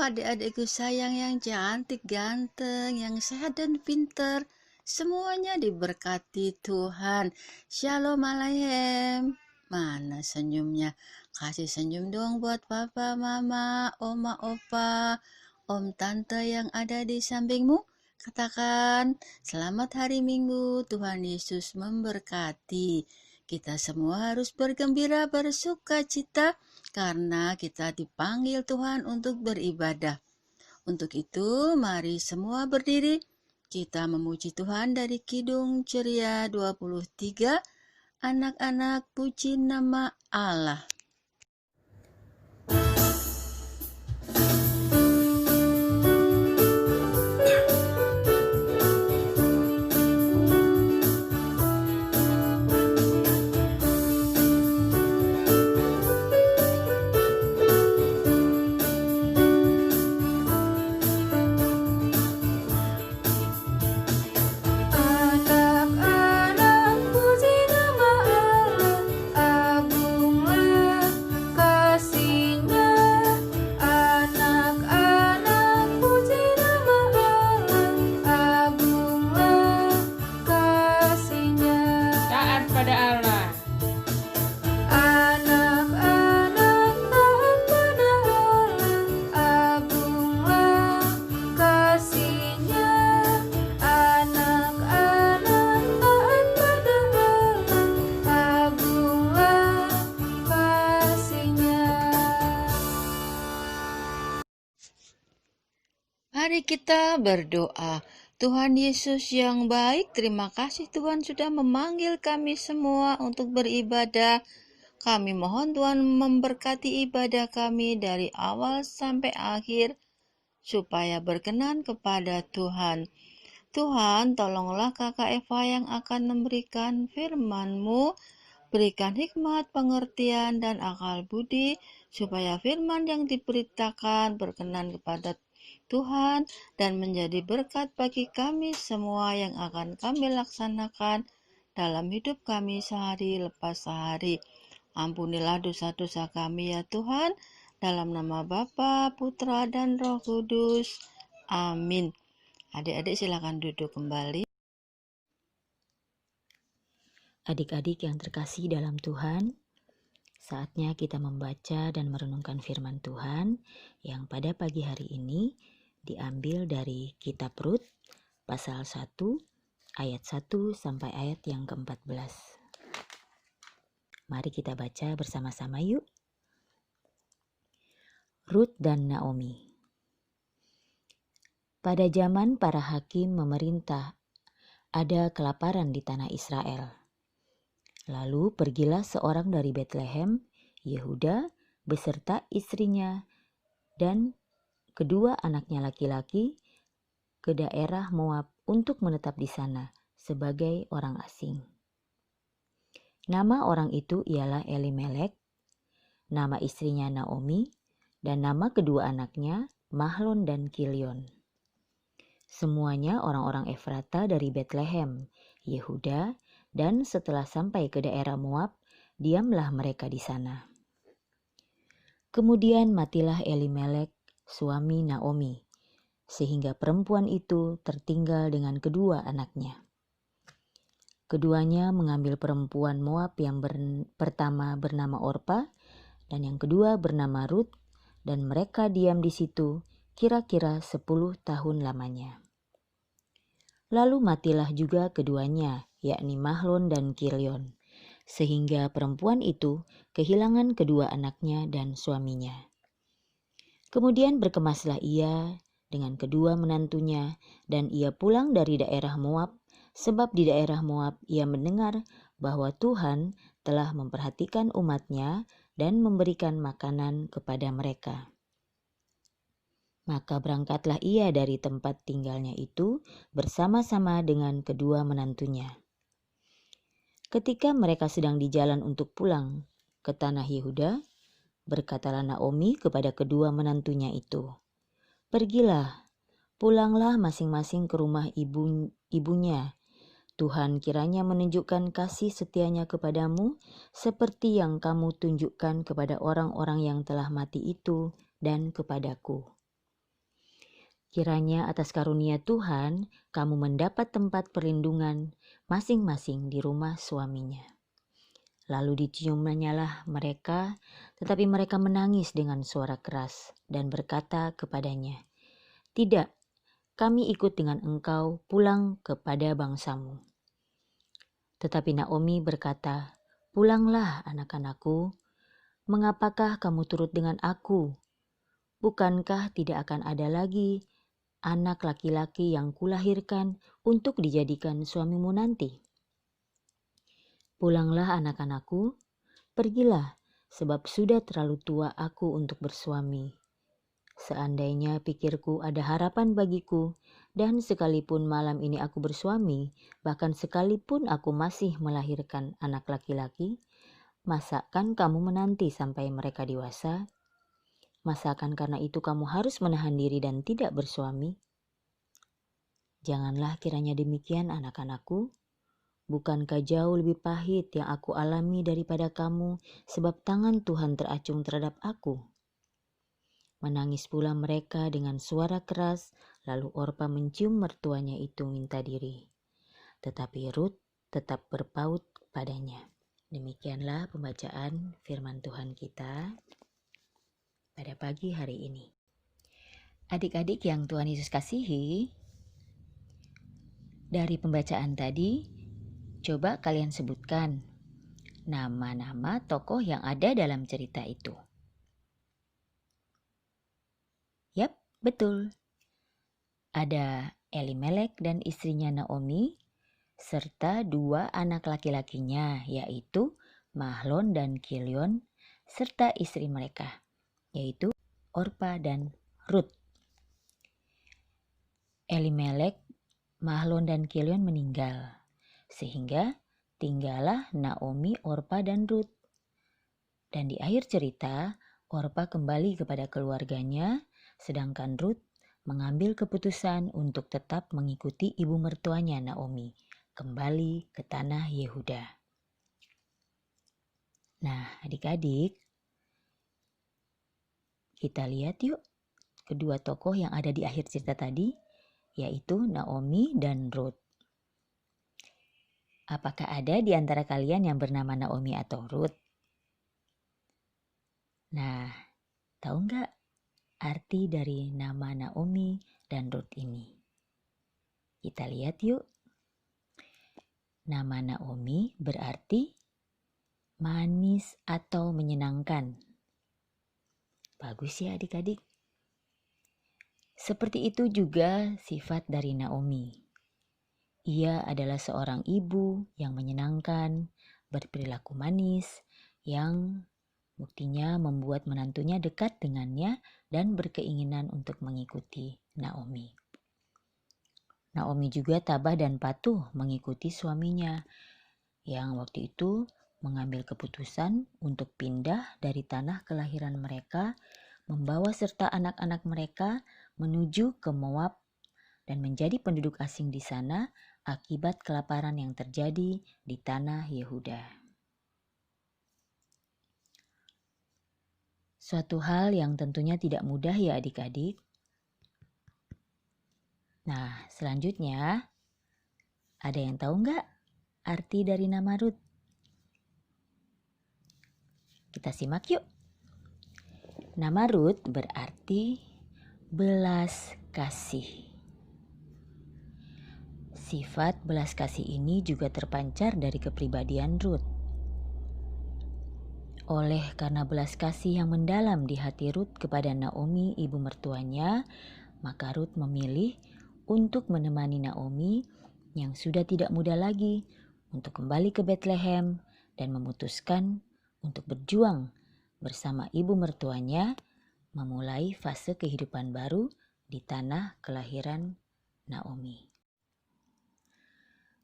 adik-adikku sayang yang cantik, ganteng, yang sehat dan pinter. Semuanya diberkati Tuhan. Shalom Alayhem. Mana senyumnya? Kasih senyum dong buat papa, mama, oma, opa, om, tante yang ada di sampingmu. Katakan, selamat hari Minggu, Tuhan Yesus memberkati. Kita semua harus bergembira, bersuka cita, karena kita dipanggil Tuhan untuk beribadah. Untuk itu, mari semua berdiri. Kita memuji Tuhan dari Kidung Ceria 23, anak-anak puji nama Allah. Anak-anak puji nama Allah, agunglah kasih-Nya. Anak-anak puji nama Allah, agunglah kasih-Nya. Taat pada Allah. Anak-anak taat pada Allah, agunglah kasih-Nya. Anak-anak taat pada Allah, agunglah kasih-Nya. Mari kita berdoa. Tuhan Yesus yang baik, terima kasih Tuhan sudah memanggil kami semua untuk beribadah. Kami mohon Tuhan memberkati ibadah kami dari awal sampai akhir, supaya berkenan kepada Tuhan. Tuhan, tolonglah kakak Eva yang akan memberikan firman-Mu. Berikan hikmat, pengertian, dan akal budi, supaya firman yang diberitakan berkenan kepada Tuhan dan menjadi berkat bagi kami semua yang akan kami laksanakan dalam hidup kami sehari lepas sehari. Ampunilah dosa-dosa kami ya Tuhan, dalam nama Bapa, Putra, dan Roh Kudus. Amin. Adik-adik silakan duduk kembali. Adik-adik yang terkasih dalam Tuhan, saatnya kita membaca dan merenungkan firman Tuhan yang pada pagi hari ini diambil dari kitab Rut pasal 1 ayat 1 sampai ayat yang ke-14. Mari kita baca bersama-sama yuk. Rut dan Naomi. Pada zaman para hakim memerintah, ada kelaparan di tanah Israel. Lalu pergilah seorang dari Betlehem, Yehuda, beserta istrinya dan kedua anaknya laki-laki ke daerah Moab untuk menetap di sana sebagai orang asing. Nama orang itu ialah Elimelek, nama istrinya Naomi, dan nama kedua anaknya Mahlon dan Kilion. Semuanya orang-orang Efrata dari Betlehem, Yehuda, dan setelah sampai ke daerah Moab, diamlah mereka di sana. Kemudian matilah Elimelek, suami Naomi, sehingga perempuan itu tertinggal dengan kedua anaknya. Keduanya mengambil perempuan Moab yang pertama bernama Orpa dan yang kedua bernama Rut, dan mereka diam di situ kira-kira 10 tahun lamanya. Lalu matilah juga keduanya, yakni Mahlon dan Kilion, sehingga perempuan itu kehilangan kedua anaknya dan suaminya. Kemudian berkemaslah ia dengan kedua menantunya, dan ia pulang dari daerah Moab, sebab di daerah Moab ia mendengar bahwa Tuhan telah memperhatikan umatnya dan memberikan makanan kepada mereka. Maka berangkatlah ia dari tempat tinggalnya itu bersama-sama dengan kedua menantunya. Ketika mereka sedang di jalan untuk pulang ke tanah Yehuda, berkatalah Naomi kepada kedua menantunya itu, "Pergilah, pulanglah masing-masing ke rumah ibunya. Tuhan kiranya menunjukkan kasih setianya kepadamu seperti yang kamu tunjukkan kepada orang-orang yang telah mati itu dan kepadaku." Kiranya atas karunia Tuhan, kamu mendapat tempat perlindungan masing-masing di rumah suaminya. Lalu diciumnyalah mereka, tetapi mereka menangis dengan suara keras dan berkata kepadanya, "Tidak, kami ikut dengan engkau pulang kepada bangsamu." Tetapi Naomi berkata, "Pulanglah anak-anakku, mengapakah kamu turut dengan aku? Bukankah tidak akan ada lagi anak laki-laki yang kulahirkan untuk dijadikan suamimu nanti? Pulanglah anak-anakku, pergilah, sebab sudah terlalu tua aku untuk bersuami. Seandainya pikirku ada harapan bagiku, dan sekalipun malam ini aku bersuami, bahkan sekalipun aku masih melahirkan anak laki-laki, masakan kamu menanti sampai mereka dewasa? Masakan karena itu kamu harus menahan diri dan tidak bersuami? Janganlah kiranya demikian, anak-anakku. Bukankah jauh lebih pahit yang aku alami daripada kamu, sebab tangan Tuhan teracung terhadap aku?" Menangis pula mereka dengan suara keras, lalu Orpa mencium mertuanya itu minta diri. Tetapi Rut tetap berpaut padanya. Demikianlah pembacaan firman Tuhan kita pada pagi hari ini. Adik-adik yang Tuhan Yesus kasihi, dari pembacaan tadi, coba kalian sebutkan nama-nama tokoh yang ada dalam cerita itu. Yap, betul. Ada Elimelek dan istrinya Naomi, serta 2 anak laki-lakinya, yaitu Mahlon dan Kilion, serta istri mereka, yaitu Orpa dan Rut. Elimelek, Mahlon dan Kilion meninggal, sehingga tinggallah Naomi, Orpa dan Rut. Dan di akhir cerita, Orpa kembali kepada keluarganya, sedangkan Rut mengambil keputusan untuk tetap mengikuti ibu mertuanya Naomi, kembali ke tanah Yehuda. Nah, adik-adik, kita lihat yuk kedua tokoh yang ada di akhir cerita tadi, yaitu Naomi dan Rut. Apakah ada di antara kalian yang bernama Naomi atau Rut? Nah, tahu nggak arti dari nama Naomi dan Rut ini? Kita lihat yuk. Nama Naomi berarti manis atau menyenangkan. Bagus ya adik-adik. Seperti itu juga sifat dari Naomi. Ia adalah seorang ibu yang menyenangkan, berperilaku manis, yang buktinya membuat menantunya dekat dengannya dan berkeinginan untuk mengikuti Naomi. Naomi juga tabah dan patuh mengikuti suaminya, yang waktu itu mengambil keputusan untuk pindah dari tanah kelahiran mereka, membawa serta anak-anak mereka menuju ke Moab dan menjadi penduduk asing di sana akibat kelaparan yang terjadi di tanah Yehuda. Suatu hal yang tentunya tidak mudah ya adik-adik. Nah, selanjutnya, ada yang tahu nggak arti dari nama Rut? Kita simak yuk. Nama Rut berarti belas kasih. Sifat belas kasih ini juga terpancar dari kepribadian Rut. Oleh karena belas kasih yang mendalam di hati Rut kepada Naomi, ibu mertuanya, maka Rut memilih untuk menemani Naomi yang sudah tidak muda lagi untuk kembali ke Bethlehem dan memutuskan untuk berjuang bersama ibu mertuanya memulai fase kehidupan baru di tanah kelahiran Naomi.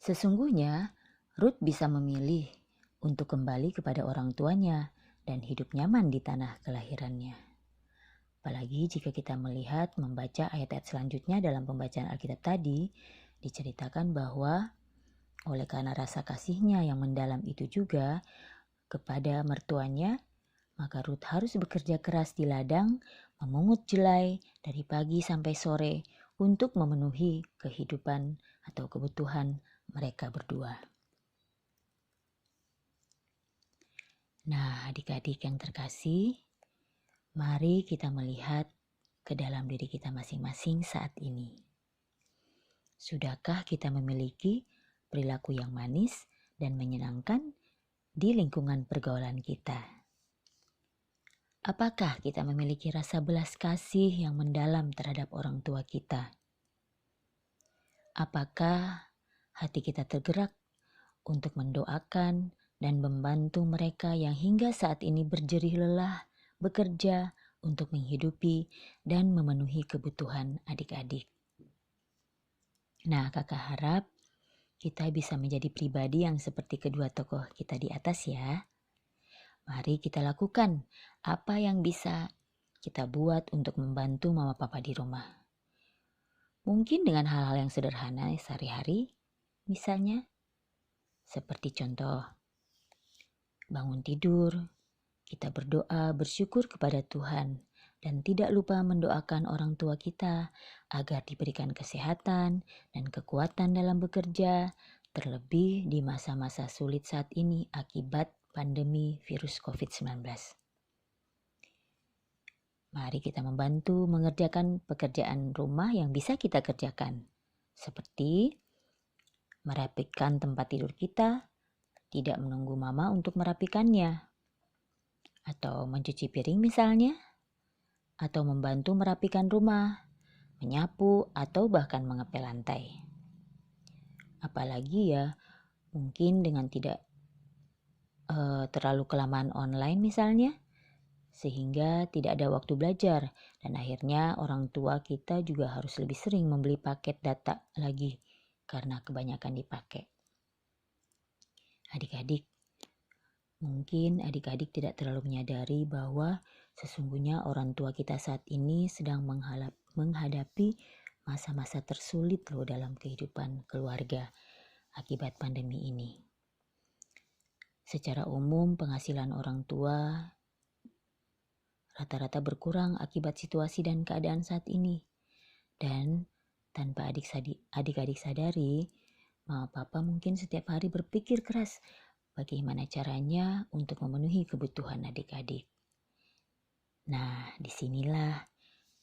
Sesungguhnya Rut bisa memilih untuk kembali kepada orang tuanya dan hidup nyaman di tanah kelahirannya. Apalagi jika kita melihat membaca ayat-ayat selanjutnya dalam pembacaan Alkitab tadi, diceritakan bahwa oleh karena rasa kasihnya yang mendalam itu juga kepada mertuanya, maka Rut harus bekerja keras di ladang, memungut jelai dari pagi sampai sore untuk memenuhi kehidupan atau kebutuhan mereka berdua. Nah, adik-adik yang terkasih, mari kita melihat ke dalam diri kita masing-masing saat ini. Sudahkah kita memiliki perilaku yang manis dan menyenangkan di lingkungan pergaulan kita? Apakah kita memiliki rasa belas kasih yang mendalam terhadap orang tua kita? Apakah hati kita tergerak untuk mendoakan dan membantu mereka yang hingga saat ini berjerih lelah bekerja untuk menghidupi dan memenuhi kebutuhan adik-adik? Nah, kakak harap kita bisa menjadi pribadi yang seperti kedua tokoh kita di atas ya. Mari kita lakukan apa yang bisa kita buat untuk membantu mama papa di rumah. Mungkin dengan hal-hal yang sederhana sehari-hari, misalnya seperti contoh bangun tidur, kita berdoa bersyukur kepada Tuhan dan tidak lupa mendoakan orang tua kita agar diberikan kesehatan dan kekuatan dalam bekerja, terlebih di masa-masa sulit saat ini akibat pandemi virus COVID-19. Mari kita membantu mengerjakan pekerjaan rumah yang bisa kita kerjakan, seperti merapikan tempat tidur kita, tidak menunggu mama untuk merapikannya, atau mencuci piring misalnya, atau membantu merapikan rumah, menyapu, atau bahkan mengepel lantai. Apalagi ya, mungkin dengan tidak terlalu kelamaan online misalnya, sehingga tidak ada waktu belajar dan akhirnya orang tua kita juga harus lebih sering membeli paket data lagi karena kebanyakan dipakai. Adik-adik, mungkin adik-adik tidak terlalu menyadari bahwa sesungguhnya orang tua kita saat ini sedang menghadapi masa-masa tersulit loh dalam kehidupan keluarga akibat pandemi ini. Secara umum penghasilan orang tua rata-rata berkurang akibat situasi dan keadaan saat ini. Dan tanpa adik-adik sadari, mama papa mungkin setiap hari berpikir keras bagaimana caranya untuk memenuhi kebutuhan adik-adik. Nah, disinilah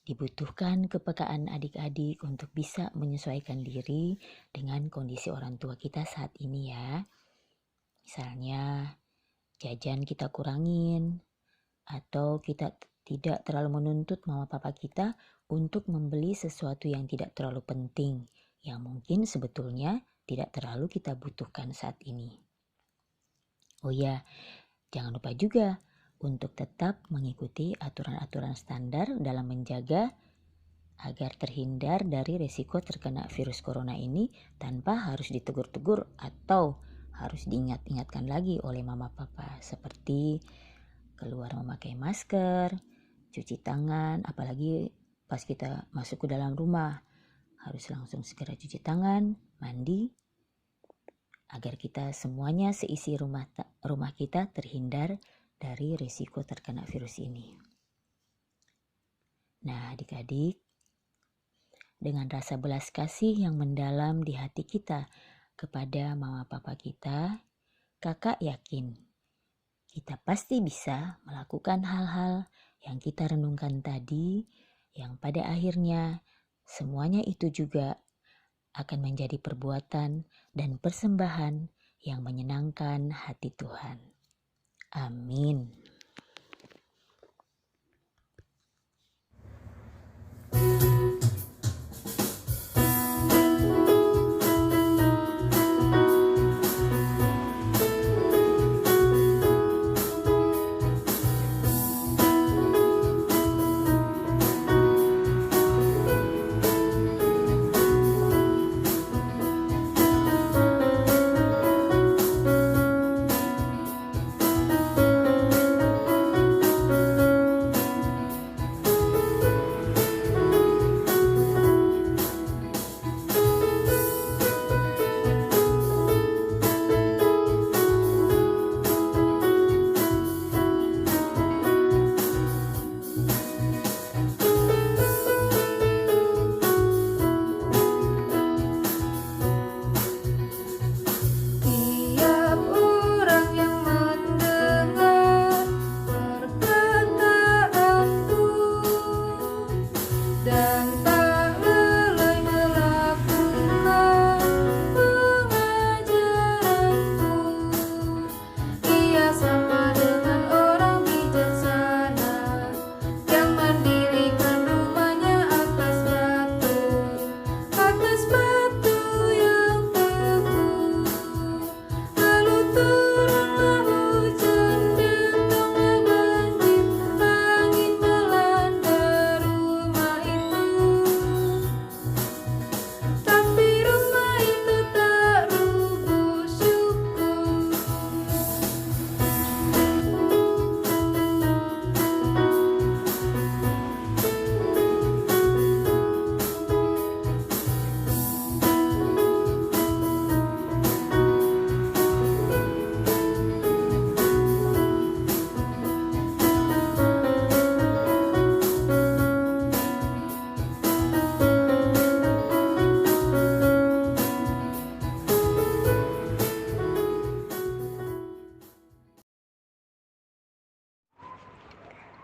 dibutuhkan kepekaan adik-adik untuk bisa menyesuaikan diri dengan kondisi orang tua kita saat ini ya. Misalnya, jajan kita kurangin, atau kita tidak terlalu menuntut mama papa kita untuk membeli sesuatu yang tidak terlalu penting, yang mungkin sebetulnya tidak terlalu kita butuhkan saat ini. Oh ya, jangan lupa juga untuk tetap mengikuti aturan-aturan standar dalam menjaga agar terhindar dari risiko terkena virus corona ini tanpa harus ditegur-tegur atau harus diingat-ingatkan lagi oleh mama papa, seperti keluar memakai masker, cuci tangan, apalagi pas kita masuk ke dalam rumah harus langsung segera cuci tangan, mandi, agar kita semuanya seisi rumah kita terhindar dari risiko terkena virus ini. Nah, adik-adik, dengan rasa belas kasih yang mendalam di hati kita kepada mama papa kita, kakak yakin kita pasti bisa melakukan hal-hal yang kita renungkan tadi, yang pada akhirnya semuanya itu juga akan menjadi perbuatan dan persembahan yang menyenangkan hati Tuhan. Amin.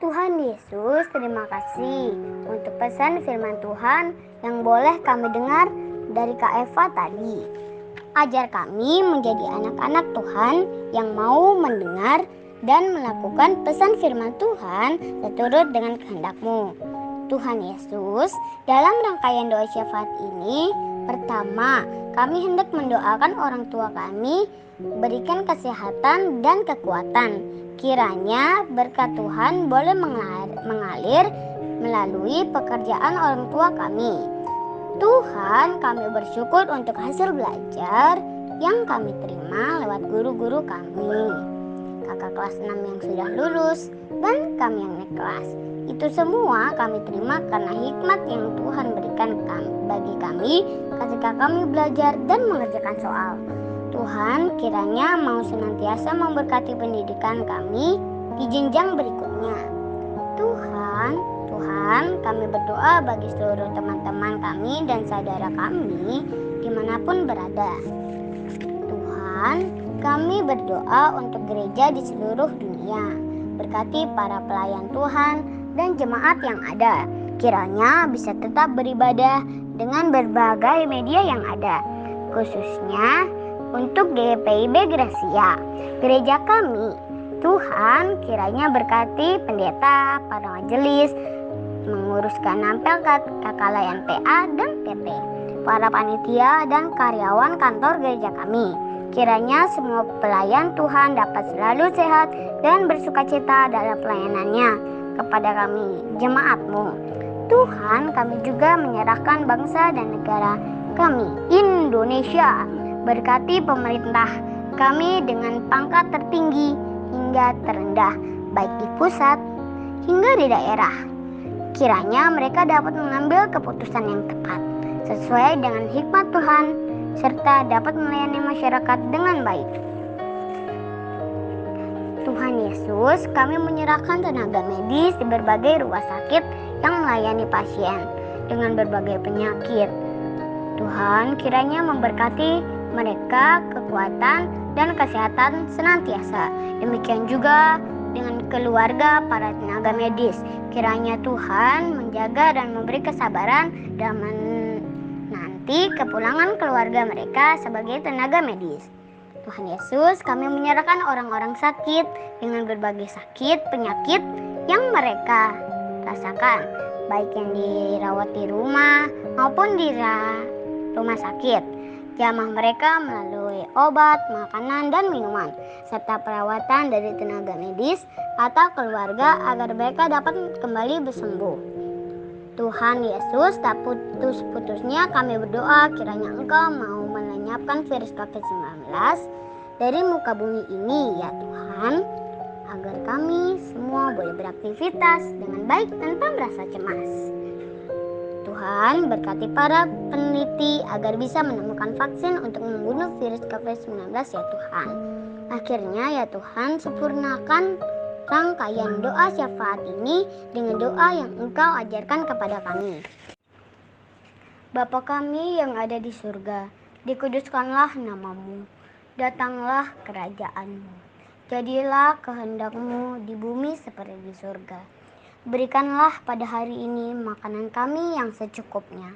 Tuhan Yesus, terima kasih untuk pesan firman Tuhan yang boleh kami dengar dari Kak Eva tadi. Ajar kami menjadi anak-anak Tuhan yang mau mendengar dan melakukan pesan firman Tuhan seturut dengan kehendak-Mu. Tuhan Yesus, dalam rangkaian doa syafaat ini, pertama, kami hendak mendoakan orang tua kami, berikan kesehatan dan kekuatan. Kiranya berkat Tuhan boleh mengalir melalui pekerjaan orang tua kami. Tuhan, kami bersyukur untuk hasil belajar yang kami terima lewat guru-guru kami. Kakak kelas 6 yang sudah lulus dan kami yang naik kelas. Itu semua kami terima karena hikmat yang Tuhan berikan bagi kami ketika kami belajar dan mengerjakan soal. Tuhan kiranya mau senantiasa memberkati pendidikan kami di jenjang berikutnya. Tuhan, kami berdoa bagi seluruh teman-teman kami dan saudara kami dimanapun berada. Tuhan, kami berdoa untuk gereja di seluruh dunia. Berkati para pelayan Tuhan dan jemaat yang ada. Kiranya bisa tetap beribadah dengan berbagai media yang ada, khususnya untuk GPIB Gracia, gereja kami. Tuhan kiranya berkati pendeta, para majelis, menguruskan nampel kakak layan PA dan PP, para panitia dan karyawan kantor gereja kami. Kiranya semua pelayan Tuhan dapat selalu sehat dan bersukacita dalam pelayanannya kepada kami, jemaat-Mu. Tuhan, kami juga menyerahkan bangsa dan negara kami, Indonesia. Berkati pemerintah kami dengan pangkat tertinggi hingga terendah, baik di pusat hingga di daerah. Kiranya mereka dapat mengambil keputusan yang tepat, sesuai dengan hikmat Tuhan, serta dapat melayani masyarakat dengan baik. Tuhan Yesus, kami menyerahkan tenaga medis di berbagai rumah sakit yang melayani pasien dengan berbagai penyakit. Tuhan kiranya memberkati mereka kekuatan dan kesehatan senantiasa. Demikian juga dengan keluarga para tenaga medis. Kiranya Tuhan menjaga dan memberi kesabaran dalam menanti kepulangan keluarga mereka sebagai tenaga medis. Tuhan Yesus, kami menyerahkan orang-orang sakit dengan berbagai sakit, penyakit yang mereka rasakan, baik yang dirawat di rumah maupun di rumah sakit. Jamah mereka melalui obat, makanan, dan minuman, serta perawatan dari tenaga medis atau keluarga agar mereka dapat kembali bersembuh. Tuhan Yesus, tak putus-putusnya kami berdoa kiranya Engkau mau melenyapkan virus COVID-19 dari muka bumi ini, ya Tuhan, agar kami semua boleh beraktivitas dengan baik tanpa merasa cemas. Tuhan, berkati para peneliti agar bisa menemukan vaksin untuk membunuh virus COVID-19, ya Tuhan. Akhirnya, ya Tuhan, sempurnakan rangkaian doa syafaat ini dengan doa yang Engkau ajarkan kepada kami. Bapa kami yang ada di surga, dikuduskanlah nama-Mu, datanglah kerajaan-Mu, jadilah kehendak-Mu di bumi seperti di surga. Berikanlah pada hari ini makanan kami yang secukupnya.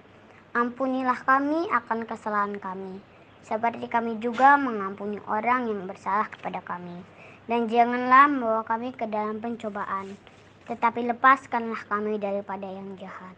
Ampunilah kami akan kesalahan kami, seperti kami juga mengampuni orang yang bersalah kepada kami. Dan janganlah membawa kami ke dalam pencobaan, tetapi lepaskanlah kami daripada yang jahat.